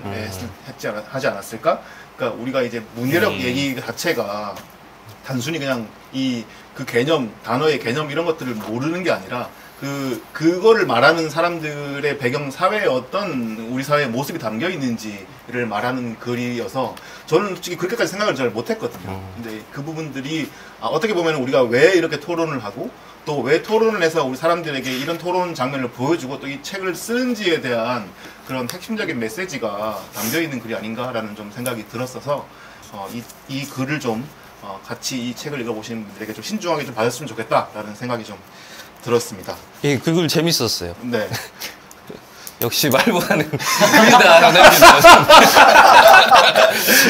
하지 않았을까? 그러니까 우리가 이제 문해력 얘기 자체가 단순히 그냥 그 개념, 단어의 개념 이런 것들을 모르는 게 아니라 그거를 말하는 사람들의 배경 사회에 어떤 우리 사회의 모습이 담겨 있는지를 말하는 글이어서 저는 솔직히 그렇게까지 생각을 잘 못했거든요. 근데 그 부분들이 어떻게 보면 우리가 왜 이렇게 토론을 하고 또 왜 토론을 해서 우리 사람들에게 이런 토론 장면을 보여주고 또 이 책을 쓰는지에 대한 그런 핵심적인 메시지가 담겨 있는 글이 아닌가라는 좀 생각이 들었어서 이 글을 좀 같이 이 책을 읽어보시는 분들에게 좀 신중하게 좀 받았으면 좋겠다라는 생각이 좀 들었습니다. 예, 그 글 재밌었어요. 네. 역시 말보다는 글이다.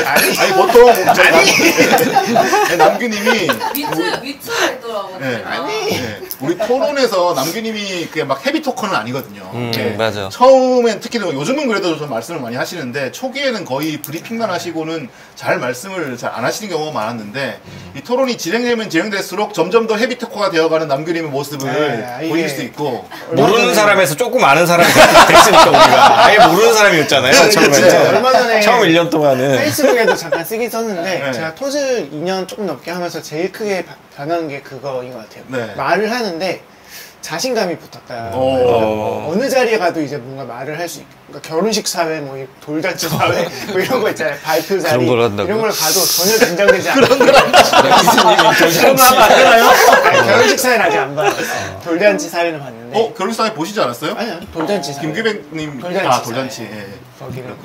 아니 보통 남규님이 위트가 있더라고요. 네. 우리 토론에서 남규님이 그게 막 헤비 토커는 아니거든요. 맞아. 처음엔 특히 요즘은 그래도 좀 말씀을 많이 하시는데 초기에는 거의 브리핑만 하시고는 잘 말씀을 잘 안 하시는 경우가 많았는데 이 토론이 진행되면 진행될수록 점점 더 헤비 토커가 되어가는 남규님의 모습을 보일 수 있고 모르는 사람에서 조금 아는 사람이 됐으니까 우리가 아예 모르는 사람이었잖아요. 처음에. 얼마 전에 처음 1년 동안은 페이스북에도 잠깐 쓰긴 썼는데 네. 제가 톳을 2년 조금 넘게 하면서 제일 크게 변한 게 그거인 것 같아요. 네. 말을 하는데 자신감이 붙었다. 어느 자리에 가도 이제 뭔가 말을 할 수 있고, 그러니까 결혼식 사회, 뭐 돌잔치 사회, 뭐 이런 거 있잖아요. 발표 자리 그런 걸 한다고요? 이런 걸 가도 전혀 긴장되지 않아요. 그런 걸 교수님이 그런 거 하면 안 되나요? 아니, 결혼식 사회는 아직 안 봤어요. 돌잔치 사회는 봤는데. 결혼사회 보시지 않았어요? 아니요, 돌잔치 사회. 김규백님 돌잔치 돌잔치. 예. 거기는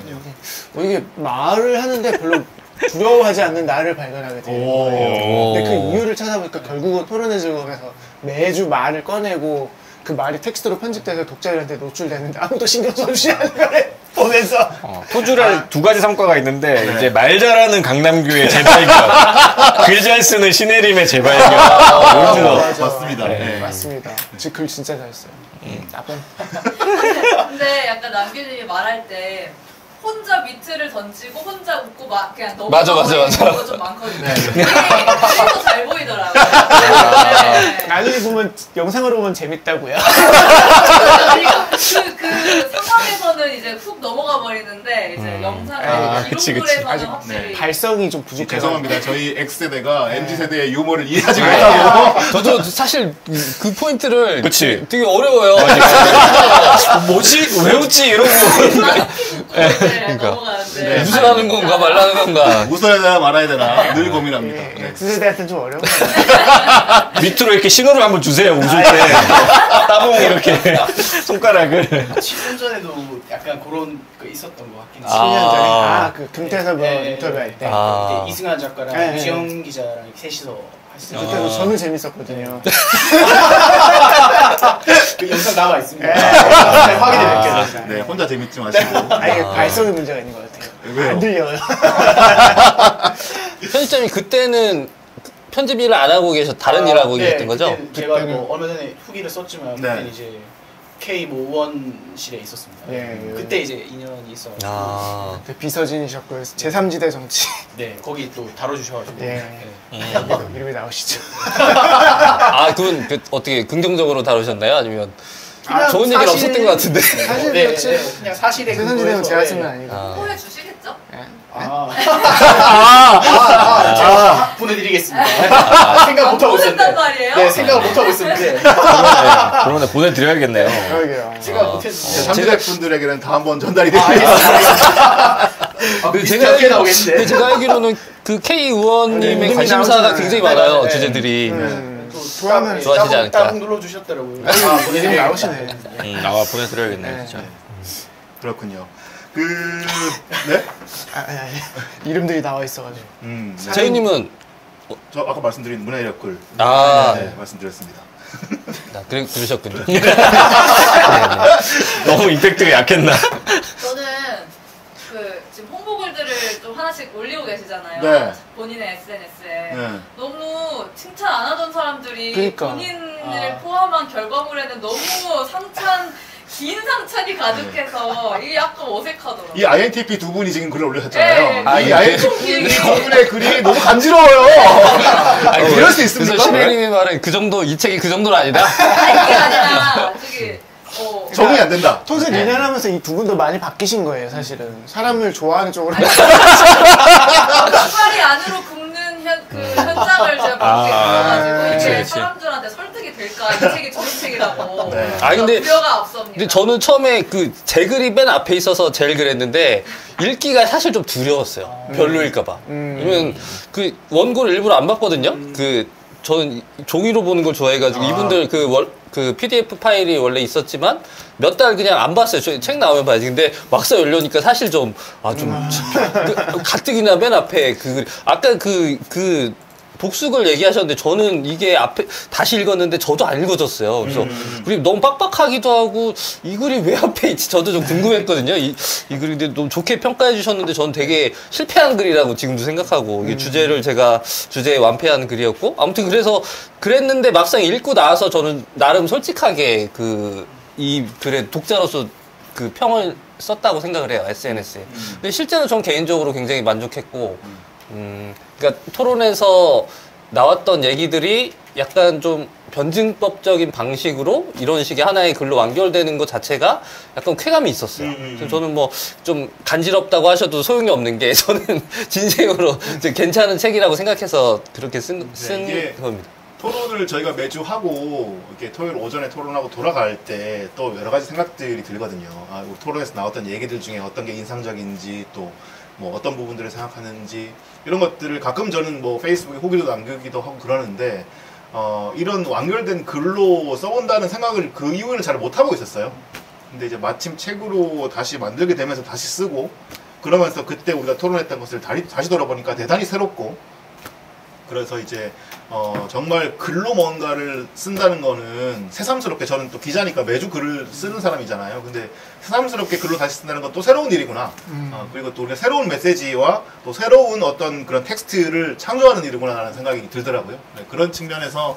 이게 말을 하는데 별로 두려워하지 않는 나를 발견하게 되는 거예요. 근데 그 이유를 찾아보니까 결국은 토론의 즐거움에서 매주 말을 꺼내고 그 말이 텍스트로 편집돼서 독자들한테 노출되는데 아무도 신경 써주지 않는 거를 보면서 토주랄 두 가지 성과가 있는데 이제 말 잘하는 강남규의 재발견, 글 잘 쓰는 신혜림의 재발견. 이런 거. 맞습니다. 네. 맞습니다. 즉 글 진짜 잘 써요. 나쁜. 근데 약간 남규님이 말할 때 혼자 비트를 던지고 혼자 웃고 막 그냥 너무 맞아. 경우가 좀 많거든요. 그게 더 잘 보이더라고요. 네. 나중에 보면 영상으로 보면 재밌다고요. 그러니까 그 상황에서는 이제 훅 넘어가 버리는데 이제 영상 그치. 기록물에서는 아직 확실히 발성이 좀 부족해서. 죄송합니다. 저희 X세대가 MZ세대의 유머를 이해하지 못하고 저도 사실 그 포인트를 그치. 되게 어려워요. 뭐지? 왜 웃지? 이러고. 넘어가는데 무슨 하는 건가 말라는 건가. 웃어야 되나 말아야 되나 늘 고민합니다. 네. X세대한테는 좀 어려운 거 밑으로 이렇게 신호를 한번 주세요. 웃을 때. 따봉 이렇게 손가락을. 7년 전에도 약간 그런 거 있었던 것 같긴 해요. 7년 전에 그 금태섭 인터뷰할 때 아. 그때 이승환 작가랑 네, 유지영 기자랑 셋이서 했어요. 그때도 저는 재밌었거든요. 그 영상 남아 있습니다. 확인이 아, 됐겠어요. 네, 혼자 재밌지 마시고. 아니 발성에 문제가 있는 것 같아요. 왜요? 안 들려요. 편집장이 그때는 편집 일을 안 하고 다른 일을 하고 계셨던 거죠? 그때는 제가 뭐 얼마 전에 후기를 썼지만 그때는 이제 K 뭐 의원실에 있었습니다. 그때 이제 인연이 있어. 그때 비서진이셨고 제3지대 정치. 네, 거기 또 다뤄주셔가지고. 이름이 나오시죠. 그건 어떻게 긍정적으로 다루셨나요? 아니면 그냥 좋은 얘기는 없었던 것 같은데. 사실이었지. 그냥 사실에 제3지대는 제가 쓴 건 아니고. 호해 주시겠죠? 보내드리겠습니다. 생각 못하고 보냈단 있었는데. 말이에요? 네, 생각을 못하고 있었는데. 그러면 보내드려야겠네요. 그러게요. 생각 못했어요. 3대 분들에게는 다음번 전달이 됩니다. 비슷하게 나오겠는데. 제가 알기로는 그 K 의원님의 관심사가 굉장히 많아요. 주제들이. 좋아하면 좋아하시지 않을까. 따봉 눌러주셨더라고요. 이름이 나오시네. 보내드려야겠네. 진짜. 그렇군요. 네? 아니. 이름들이 나와 있어가지고. 재윤님은 저 아까 말씀드린 문화인력 글. 네, 말씀드렸습니다. 그래 들으셨군요. 너무 임팩트가 약했나? 저는 지금 홍보글들을 좀 하나씩 올리고 계시잖아요. 네. 본인의 SNS에. 네. 너무 칭찬 안 하던 사람들이 그러니까. 본인을 포함한 결과물에는 너무 긴 상찬이 가득해서 이게 약간 어색하더라고요. 이 INTP 두 분이 지금 글을 올리셨잖아요. 네. 이 INTP 두 분의 글이 너무 간지러워요. 이럴 수 있습니까? 그래서 신혜림이 말은 이 책이 그 정도는 아니다. 아니 그게 아니라 저기 적응이 안 된다. 톳을 2년 하면서 이 두 분도 많이 바뀌신 거예요, 사실은. 사람을 좋아하는 쪽으로. 빨리 안으로 굽는 현장을 제가 보게 돼가지고 이게 그치. 사람들한테 설득이 될까 이 책이 저런 책이라고 있다고. 네. 아니, 근데- 우려가 앞섭니다. 근데 저는 처음에 그 제 글이 맨 앞에 있어서 제일 그랬는데 읽기가 사실 좀 두려웠어요. 별로일까봐. 왜냐면 그 원고를 일부러 안 봤거든요. 저는 종이로 보는 걸 좋아해가지고 이분들 그 PDF 파일이 원래 있었지만 몇 달 그냥 안 봤어요. 저 책 나오면 봐야지. 근데 막상 열려니까 사실 가뜩이나 맨 앞에 아까 복수글 얘기하셨는데 저는 이게 앞에 다시 읽었는데 저도 안 읽어졌어요. 그래서 그리고 너무 빡빡하기도 하고 이 글이 왜 앞에 있지? 저도 좀 궁금했거든요. 이 글이 근데 너무 좋게 평가해 주셨는데 저는 되게 실패한 글이라고 지금도 생각하고 이게 주제에 완패한 글이었고 아무튼 그래서 그랬는데 막상 읽고 나서 저는 나름 솔직하게 이 글의 독자로서 그 평을 썼다고 생각을 해요. SNS에. 근데 실제로 전 개인적으로 굉장히 만족했고 그러니까 토론에서 나왔던 얘기들이 약간 좀 변증법적인 방식으로 이런 식의 하나의 글로 완결되는 것 자체가 약간 쾌감이 있었어요. 그래서 저는 뭐 좀 간지럽다고 하셔도 소용이 없는 게 저는 진심으로 괜찮은 책이라고 생각해서 그렇게 쓴 겁니다. 토론을 저희가 매주 하고 이렇게 토요일 오전에 토론하고 돌아갈 때 또 여러 가지 생각들이 들거든요. 우리 토론에서 나왔던 얘기들 중에 어떤 게 인상적인지 또 뭐 어떤 부분들을 생각하는지 이런 것들을 가끔 저는 뭐 페이스북에 후기도 남기기도 하고 그러는데 이런 완결된 글로 써본다는 생각을 그 이후에는 잘 못하고 있었어요. 근데 이제 마침 책으로 다시 만들게 되면서 다시 쓰고 그러면서 그때 우리가 토론했던 것을 다시 돌아보니까 대단히 새롭고 그래서 이제 정말 글로 뭔가를 쓴다는 거는 새삼스럽게 저는 또 기자니까 매주 글을 쓰는 사람이잖아요. 근데 새삼스럽게 글로 다시 쓴다는 건 또 새로운 일이구나. 그리고 또 우리가 새로운 메시지와 또 새로운 어떤 그런 텍스트를 창조하는 일이구나라는 생각이 들더라고요. 네, 그런 측면에서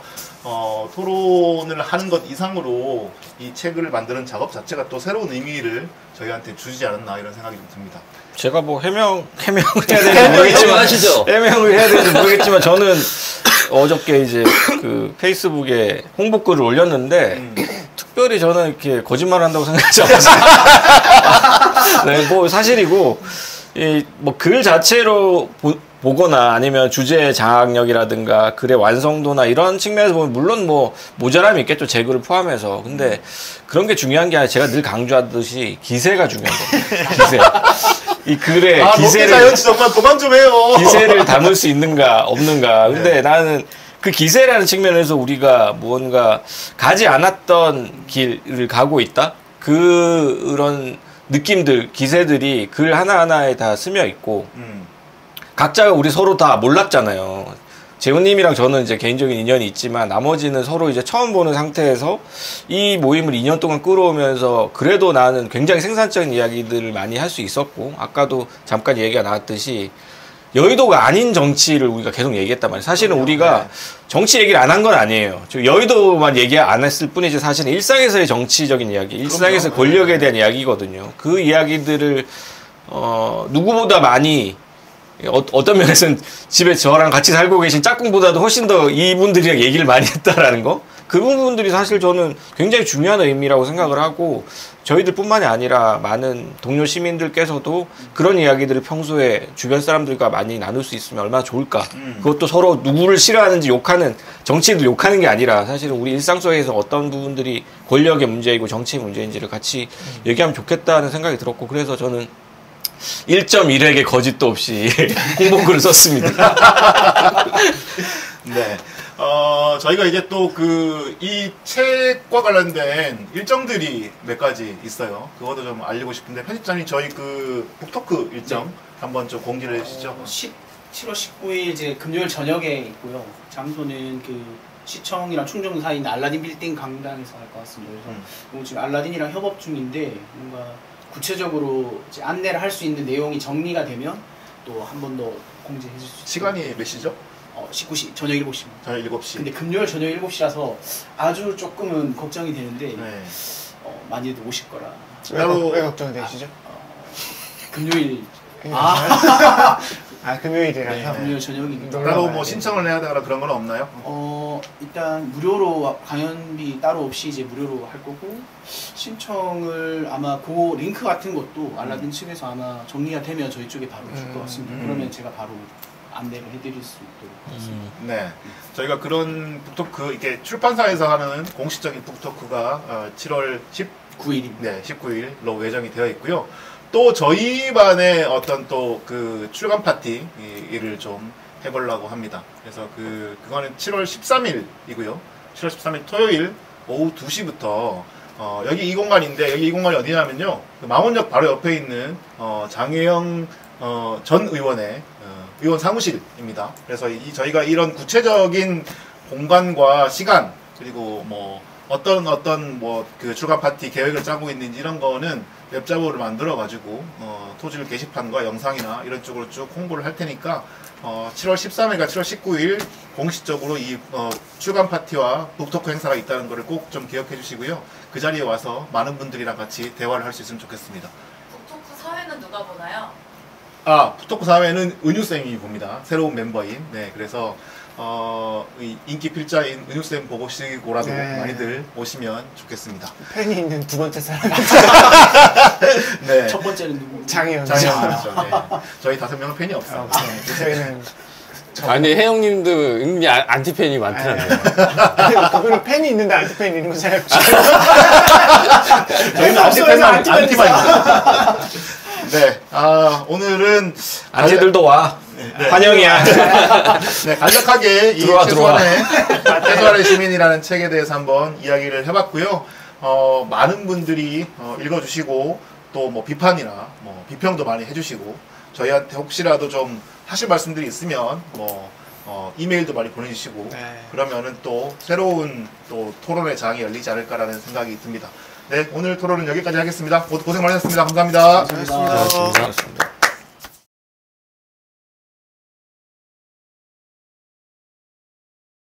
토론을 하는 것 이상으로 이 책을 만드는 작업 자체가 또 새로운 의미를 저희한테 주지 않았나 이런 생각이 좀 듭니다. 제가 뭐 해명을 해야 되는지 모르겠지만 하시죠. 해명을 해야 되는지 모르겠지만 저는 어저께 이제 그 페이스북에 홍보글을 올렸는데 특별히 저는 이렇게 거짓말을 한다고 생각하지 않았어요. 네, 뭐 사실이고 뭐 글 자체로 보거나 아니면 주제의 장악력이라든가 글의 완성도나 이런 측면에서 보면 물론 뭐 모자람이 있겠죠. 제 글을 포함해서. 근데 그런 게 중요한 게 아니라 제가 늘 강조하듯이 기세가 중요한 겁니다. 기세. 이 글에 기세를 자연치 정말 그만 좀 해요. 기세를 담을 수 있는가 없는가. 근데 나는 그 기세라는 측면에서 우리가 무언가 가지 않았던 길을 가고 있다. 그런 느낌들, 기세들이 글 하나하나에 다 스며 있고 각자가 우리 서로 다 몰랐잖아요. 재훈님이랑 저는 이제 개인적인 인연이 있지만 나머지는 서로 이제 처음 보는 상태에서 이 모임을 2년 동안 끌어오면서 그래도 나는 굉장히 생산적인 이야기들을 많이 할 수 있었고 아까도 잠깐 얘기가 나왔듯이 여의도가 아닌 정치를 우리가 계속 얘기했단 말이에요. 사실은 우리가 정치 얘기를 안 한 건 아니에요. 여의도만 얘기 안 했을 뿐이지 사실은 일상에서의 정치적인 이야기, 일상에서 권력에 대한 이야기거든요. 그 이야기들을 누구보다 많이 어떤 면에서는 집에 저랑 같이 살고 계신 짝꿍보다도 훨씬 더 이분들이랑 얘기를 많이 했다라는 거. 그 부분들이 사실 저는 굉장히 중요한 의미라고 생각을 하고 저희들뿐만이 아니라 많은 동료 시민들께서도 그런 이야기들을 평소에 주변 사람들과 많이 나눌 수 있으면 얼마나 좋을까. 그것도 서로 누구를 싫어하는지 욕하는 정치인들 욕하는 게 아니라 사실은 우리 일상 속에서 어떤 부분들이 권력의 문제이고 정치의 문제인지를 같이 얘기하면 좋겠다는 생각이 들었고 그래서 저는 1.1획의 거짓도 없이 홍보글을 썼습니다. 네. 저희가 이제 또 이 책과 관련된 일정들이 몇 가지 있어요. 그것도 좀 알리고 싶은데 편집장님 저희 그 북토크 일정 한번 좀 공지를 해주시죠. 7월 19일 이제 금요일 저녁에 있고요. 장소는 그 시청이랑 충정 사이 있는 알라딘 빌딩 강당에서 할 것 같습니다. 그래서 지금 알라딘이랑 협업 중인데 뭔가 구체적으로 이제 안내를 할 수 있는 내용이 정리가 되면 또 한 번 더 공지해 줄 수 있어요. 시간이 몇 시죠? 19시, 저녁 7시입니다. 저녁 7시. 근데 금요일 저녁 7시라서 아주 조금은 걱정이 되는데 네. 많이들 오실 거라. 왜 걱정이 되시죠? 금요일. 금요일이라서. 네, 금요일 저녁이니까. 따로 뭐 신청을 해야 되거나 그런 건 없나요? 일단 무료로 강연비 따로 없이 이제 무료로 할 거고 신청을 아마 그 링크 같은 것도 알라딘 측에서 아마 정리가 되면 저희 쪽에 바로 줄 것 같습니다. 그러면 제가 바로 안내를 해드릴 수 있도록 하겠습니다. 네, 저희가 그런 북토크 이렇게 출판사에서 하는 공식적인 북토크가 7월 9일입니다. 네, 19일로 예정이 되어 있고요. 또 저희 반의 어떤 또 그 출간 파티를 좀 해보려고 합니다. 그래서 그거는 7월 13일이고요. 7월 13일 토요일 오후 2시부터 여기 이 공간인데, 여기 이 공간이 어디냐면요, 망원역 바로 옆에 있는 장혜영 전 의원의 의원 사무실입니다. 그래서 저희가 이런 구체적인 공간과 시간, 그리고 뭐 어떤 뭐 그 출간 파티 계획을 짜고 있는지 이런 거는 웹자보를 만들어 가지고 토질 게시판과 영상이나 이런 쪽으로 쭉 홍보를 할 테니까 7월 13일과 7월 19일 공식적으로 이 출간 파티와 북토크 행사가 있다는 것을 꼭 좀 기억해 주시고요. 그 자리에 와서 많은 분들이랑 같이 대화를 할 수 있으면 좋겠습니다. 북토크 사회는 누가 보나요? 북토크 사회는 은유쌤이 봅니다. 새로운 멤버인. 네, 그래서 인기 필자인 은유쌤 보고 시고라도 네. 많이들 오시면 좋겠습니다. 팬이 있는 두 번째 사람. 네. 첫 번째는 누구? 장혜영. 장혜영이죠. 네. 저희 5명은 팬이 없어요. 저희는 아니 혜영님도 은근히 안티팬이 많더라고요. 그거는 팬이 있는데 안티팬이 있는 거 생각해. 저희는 안티팬입니다. 네, 오늘은 안티들도 와. 네. 환영이야. 네, 간략하게 이 들어와. 최소한의 시민이라는 책에 대해서 한번 이야기를 해봤고요. 많은 분들이 읽어주시고 또 뭐 비판이나 뭐 비평도 많이 해주시고, 저희한테 혹시라도 좀 하실 말씀들이 있으면 뭐 이메일도 많이 보내주시고, 네. 그러면은 또 새로운 또 토론의 장이 열리지 않을까라는 생각이 듭니다. 네, 오늘 토론은 여기까지 하겠습니다. 모두 고생 많으셨습니다. 감사합니다. 고맙습니다. 고맙습니다.